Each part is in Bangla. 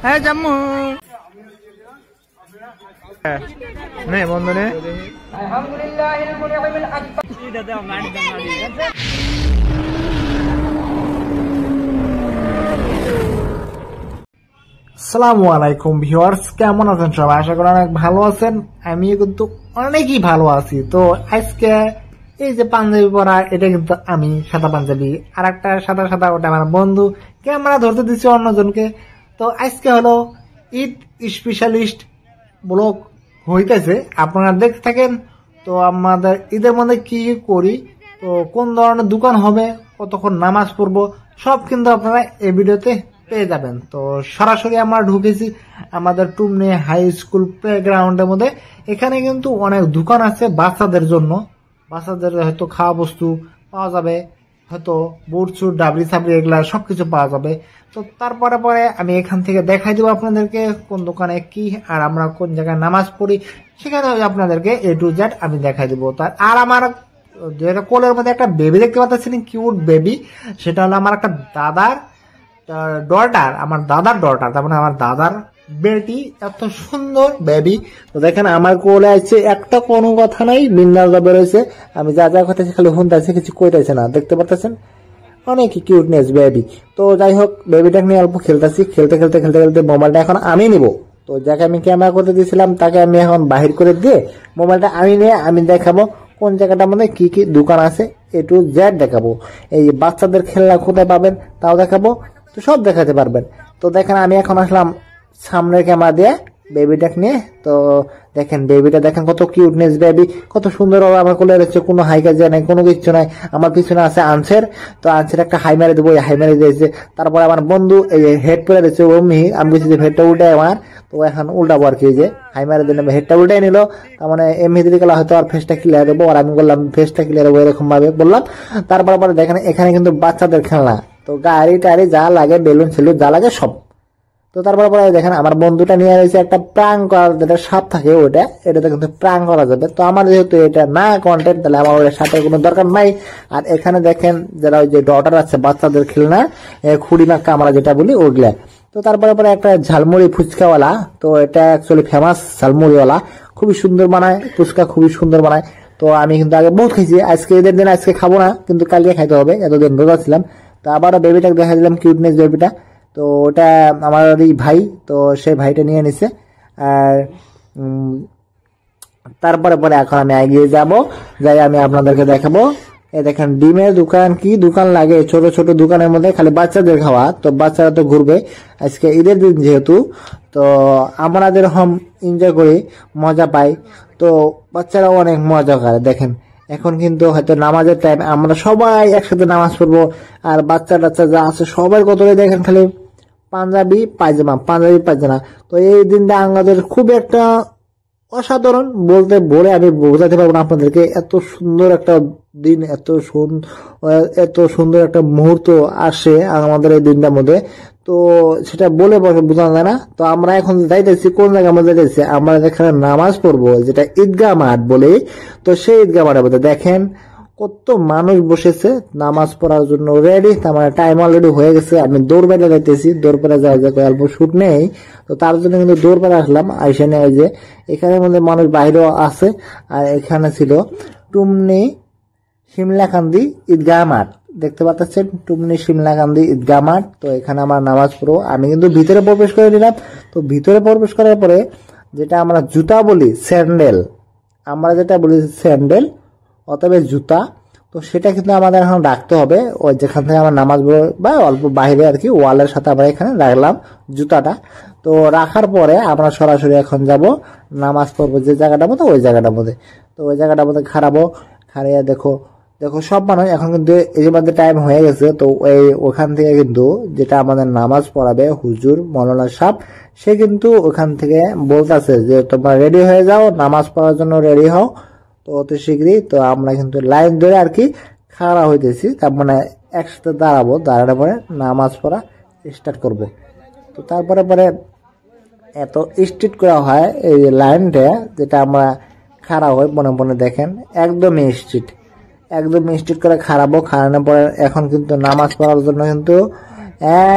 হ্যাঁ জাম্মু নে বন্ধু নে আসসালামু আলাইকুম ভিউয়ার্স, কেমন আছেন সবাই? আশা করি অনেক ভালো আছেন। আমি কিন্তু অনেকই ভালো আছি। তো আজকে এই যে পাঞ্জাবি পরা, এটা কিন্তু আমি সাদা পাঞ্জাবি, আর একটা সাদা সাদা ওটা আমার বন্ধু, ক্যামেরা ধরতে দিচ্ছে অন্যজনকে। তো আজকে হলো ঈদ স্পেশালিস্ট ব্লগ হইতেছে, আপনারা দেখতে থাকেন। তো আমাদের ঈদের মধ্যে কি কি করি, তো কোন ধরনের দোকান হবে, কতক্ষণ নামাজ পড়বো, সব কিন্তু আপনারা এই ভিডিওতে পেয়ে যাবেন। তো সরাসরি আমরা ঢুকেছি আমাদের টুমনি হাই স্কুল প্লে গ্রাউন্ডের মধ্যে। এখানে কিন্তু অনেক দোকান আছে বাচ্চাদের জন্য, বাচ্চাদের হয়তো খাওয়া বস্তু পাওয়া যাবে, হয়তো বুট সুট ডাবলি সাবলি এগুলা সবকিছু পাওয়া যাবে। তো তারপরে পরে আমি এখান থেকে দেখাই দেবো আপনাদেরকে কোন দোকানে কি, আর আমরা কোন জায়গায় নামাজ পড়ি, সেখানে আপনাদেরকে এ টু জেড আমি দেখাই দেবো। আর আমার কোলের মধ্যে একটা বেবি দেখতে পাচ্ছেন, কিউট বেবি, সেটা হলো আমার একটা দাদার ডটার, আমার দাদার ডটার, তার মানে আমার দাদার বেটি। এত সুন্দর বেবি। তো দেখেন আমার কোলে আছে, একটা কোনো কথা নাই, বিন্দাস বেরোয়েছে। আমি যা যা কথা খালি শুনতেছি, কিছু কইতেছে না, দেখতে পাচ্ছেন অনেক কিউটনেস বেবি। তো যাই হোক, বেবিটাকে নিয়ে অল্প খেলতেছি, খেলতে খেলতে খেলতে খেলতে মোবাইলটা এখন আমি নিব। তো যাকে আমি ক্যামেরা করতে দিয়েছিলাম তাকে আমি এখন বাহির করে দিয়ে মোবাইলটা আমি নিয়ে আমি দেখাবো কোন জায়গাটার মধ্যে কি কি দোকান আছে, এ টু জেড দেখাবো। এই বাচ্চাদের খেলনা কোথায় পাবেন তাও দেখাবো, তো সব দেখাতে পারবেন। তো দেখেন আমি এখন আসলাম সামনের ক্যামেরা দিয়ে বেবিটাকে নিয়ে। তো দেখেন বেবিটা, দেখেন কত কিউটনেস বেবি, কত সুন্দর আমার কোলে রয়েছে, কোনো হাই কাজ নাই, কোনো কিছু নাই। আমার পিছনে আছে আনসের, তো আনসের একটা হাই মেরে দেবো, হাই মেরে দিয়েছে। তারপরে আমার বন্ধু এই হেড পরে দিয়েছে অমনি, আমি বলছি যে হেডটা উল্টে আমার, তো এখন উল্টাবো আর কি, যে হাই মেরে দিলাম, হেডটা উল্টাই নিল। তার মানে এমনি দিকে গেলে হয়তো আর ফেসটা ক্লিয়ার দেবো, আর আমি বললাম ফেসটা ক্লিয়ার দেবো এরকম ভাবে বললাম। তারপরে পরে দেখেন এখানে কিন্তু বাচ্চাদের খেলনা, তো গাড়ি টাড়ি যা লাগে, বেলুন সেলুন যা লাগে সব। তো তারপরে পরে দেখেন আমার বন্ধুটা নিয়ে রয়েছে একটা প্রাং করার, যেটা সাপ থাকে ওটা, এটাতে কিন্তু প্রাং করা যাবে। তো আমার যেহেতু এটা না কন্টেন্ট, তাহলে আমার ওটা সাপের কোনো দরকার নাই। আর এখানে দেখেন যারা ওই যে ডটার আছে বাচ্চাদের খেলনা, খুঁড়ি নাক্কা আমরা যেটা বলি ওগুলা। তো তারপরে পরে একটা ঝালমুড়ি ফুচকাওয়ালা, তো এটা অ্যাকচুয়ালি ফেমাস ঝালমুড়িওয়ালা, খুবই সুন্দর বানায় ফুচকা, খুবই সুন্দর বানায়। তো আমি কিন্তু আগে বহুত খাইছি, আজকে এদের দিন আজকে খাবো না, কিন্তু কালকে খাইতে হবে, এতদিন রোজা ছিলাম। তো আবারও বেবিটাকে দেখা দিলাম, কিউটনেস বেবিটা। তো ওটা আমার ভাই, তো সেই ভাইটা নিয়ে নিছে। আর তারপরে পরে এখন আমি এগিয়ে যাব, যাই আমি আপনাদেরকে দেখাবো। এই দেখেন ডিমের দোকান, কি দোকান লাগে ছোট ছোট দোকানের মধ্যে, খালি বাচ্চাদের খাওয়া। তো বাচ্চারা তো ঘুরবে, আজকে ঈদের দিন যেহেতু, তো আমরা যেরকম এনজয় করি, মজা পাই, তো বাচ্চারাও অনেক মজা করে। দেখেন এখন কিন্তু হয়তো নামাজের টাইম, আমরা সবাই একসাথে নামাজ পড়বো, আর বাচ্চা টাচ্চা যা আছে সবার কতই দেখেন খালি পাঞ্জাবি পায়জামা, পাঞ্জাবি পায়জামা। তো এই দিনটা আমাদের খুব একটা অসাধারণ বলতে বলে আমি বোঝাতে পারবো না আপনাদেরকে। এত সুন্দর একটা দিন, এত সুন্দর একটা মুহূর্ত আসে আমাদের এই দিনটার মধ্যে, তো সেটা বলে বোঝানো যায় না। তো আমরা এখন যাইতেছি কোন জায়গার মধ্যে যাইতেছি, আমরা যেখানে নামাজ পড়বো, যেটা ঈদগাহ মাঠ বলে, তো সেই ঈদগাহ মাঠের মধ্যে দেখেন কত মানুষ বসেছে নামাজ পড়ার জন্য রেডি। তার মানে টাইম অলরেডি হয়ে গেছে, আমি দৌড় বেড়ে যাইতেছি, দৌড় বেড়ে যাওয়া যায় অল্প শুট নেই, তো তার জন্য কিন্তু দৌড় বেড়ে আসলাম। আইসে নেই যে এখানের মধ্যে মানুষ বাইরেও আছে, আর এখানে ছিল টুমনি শিমলাকান্দি ঈদগাহ মাঠ, দেখতে পাচ্ছেন টুমনি শিমলাকান্দি ঈদগাহ মাঠ। তো এখানে আমার নামাজ পড়বো, আমি কিন্তু ভিতরে প্রবেশ করে নিলাম। তো ভিতরে প্রবেশ করার পরে যেটা আমরা জুতা বলি স্যান্ডেল, আমরা যেটা বলি স্যান্ডেল অথবা জুতা, তো সেটা কিন্তু আমাদের এখন রাখতে হবে ওই যেখান থেকে আমরা নামাজ বা অল্প বাইরে আর কি, ওয়ালের সাথে আমরা এখানে রাখলাম জুতাটা। তো রাখার পরে আমরা সরাসরি এখন যাব নামাজ পড়বো যে জায়গাটার মধ্যে, ওই জায়গাটার মধ্যে। তো ওই জায়গাটার মধ্যে খাড়াবো, খাড়িয়ে দেখো সব মানুষ এখন কিন্তু এই মধ্যে টাইম হয়ে গেছে। তো ওখান থেকে কিন্তু যেটা আমাদের নামাজ পড়াবে হুজুর মৌলানা সাহেব, সে কিন্তু ওখান থেকে বলতেছে যে তোমরা রেডি হয়ে যাও, নামাজ পড়ার জন্য রেডি হও। তো অতি শীঘ্রই তো আমরা কিন্তু লাইন ধরে আর কি খাড়া হইতেছি, তার মানে একসাথে দাঁড়াবো, দাঁড়ানোর পরে নামাজ পড়া স্টার্ট করব। তো তারপরে পরে এত স্ট্রিট করা হয় এই লাইনটা, যেটা আমরা খাড়া হই মনে মনে দেখেন একদমই স্ট্রিট, একদম স্ট্রিট করে খারাপও, খাওয়ানোর পরে এখন কিন্তু নামাজ পড়ার জন্য কিন্তু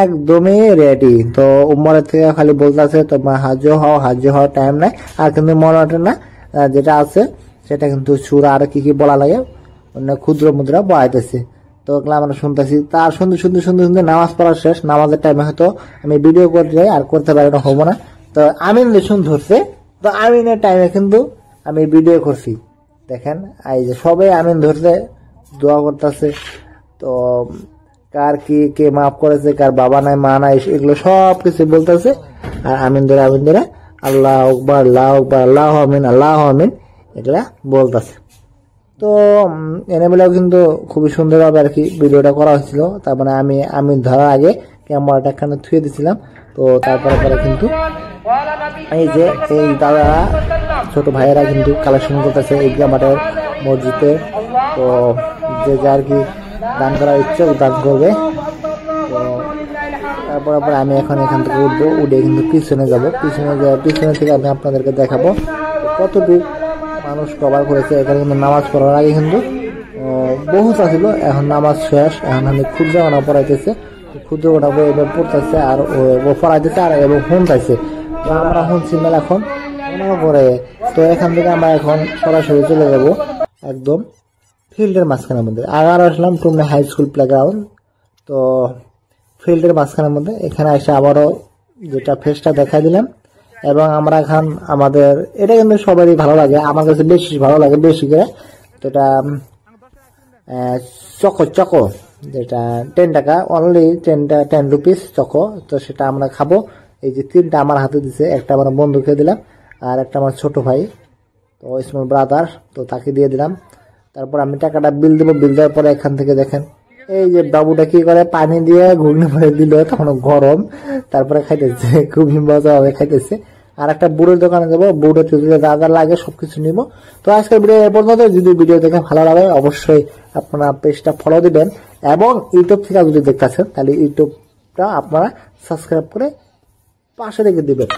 একদমই রেডি। তো উম্মরের থেকে খালি বলতেছে তোমার হাজির হওয়ার টাইম নাই, আর কিন্তু মনে ওঠে না যেটা আছে সেটা কিন্তু সুরা আর কি বলা লাগে অন্য ক্ষুদ্র মুদ্রা বয়াইতেছে। তো ওগুলো আমরা শুনতেছি, তার শুনতে নামাজ পড়া শেষ। নামাজের টাইমে হয়তো আমি ভিডিও করতে যাই আর করতে পারি না, হবো না। তো আমিন লেসুন ধরছে, তো আমিনের টাইমে কিন্তু আমি ভিডিও করছি। দেখেন এই যে সবাই আমিন ধরতে দোয়া করতেছে। তো কার কি কে মাফ করেছে, কার বাবা নাই মা নাই এগুলো সব কিছু বলতেছে। আর আমিন ধরে আল্লাহ আকবার আল্লাহ আকবার আল্লাহ আমিন এগুলা বলতেছে। তো এনে বেলাও কিন্তু খুবই সুন্দরভাবে আর কি ভিডিওটা করা হয়েছিল। তার মানে আমি ধরার আগে ক্যামেরাটা এখানে থুয়ে দিছিলাম। তো তারপরে কিন্তু এই যে এই দাদা ছোট ভাইয়েরা কিন্তু কালেকশন করতেছে এই গ্রামাটের মসজিদে। তো যে আর কি দান করার ইচ্ছুক দান করবে। তো তারপর আমি এখন এখান থেকে উঠবো, উঠে কিন্তু পিছনে যাব। পিছনে থেকে আমি আপনাদেরকে দেখাবো কতটুকু মানুষ কভার করেছে। এখানে কিন্তু নামাজ পড়ার আগে কিন্তু বহুত আছিল, এখন নামাজ শেষ। এখন আমি ক্ষুদ্র ওনা পড়াইতেছে, ক্ষুদ্র ওনা এবার পড়তেছে আর পড়াইতেছে আর এবং শুনতেছে। তো আমরা শুনছি এখন পরে। তো এখান থেকে আমরা এখন সরাসরি চলে যাব একদম ফিল্ডের মাঝখানের মধ্যে। আগার আসলাম টুমনা হাই স্কুল প্লেগ্রাউন্ড। তো ফিল্ডের মাঝখানের মধ্যে এখানে এসে আবারও যেটা ফেসটা দেখা দিলাম। এবং আমরা এখন আমাদের এটা কিন্তু সবারই ভালো লাগে, আমার কাছে বেশি ভালো লাগে বেশি করে। তো এটা চকো যেটা 10 টাকা অনলি 10 রুপিস চকো। তো সেটা আমরা খাবো। এই যে 3টা আমার হাতে দিছে, একটা আমার বন্ধুকে দিলাম আর একটা আমার ছোট ভাই, তো স্মল ব্রাদার, তো তাকে দিয়ে দিলাম। তারপর আমি টাকাটা বিল দেবো। বিল দেওয়ার পরে এখান থেকে দেখেন এই যে বাবুটা কি করে পানি দিয়ে ঘুগনি ভরে দিল, তখন গরম। তারপরে খাইতেছে, খুবই মজা হবে খাইতেছে। আর একটা বুড়োর দোকানে যাবো, বুড়ো চুড়িতে যা লাগে সবকিছু নিবো। তো আজকের ভিডিও এ পর্যন্ত। যদি ভিডিও দেখে ভালো লাগে অবশ্যই আপনারা পেজটা ফলো দিবেন, এবং ইউটিউব থেকে যদি দেখতেছেন তাহলে ইউটিউবটা আপনারা সাবস্ক্রাইব করে পাশে রেখে দিবেন।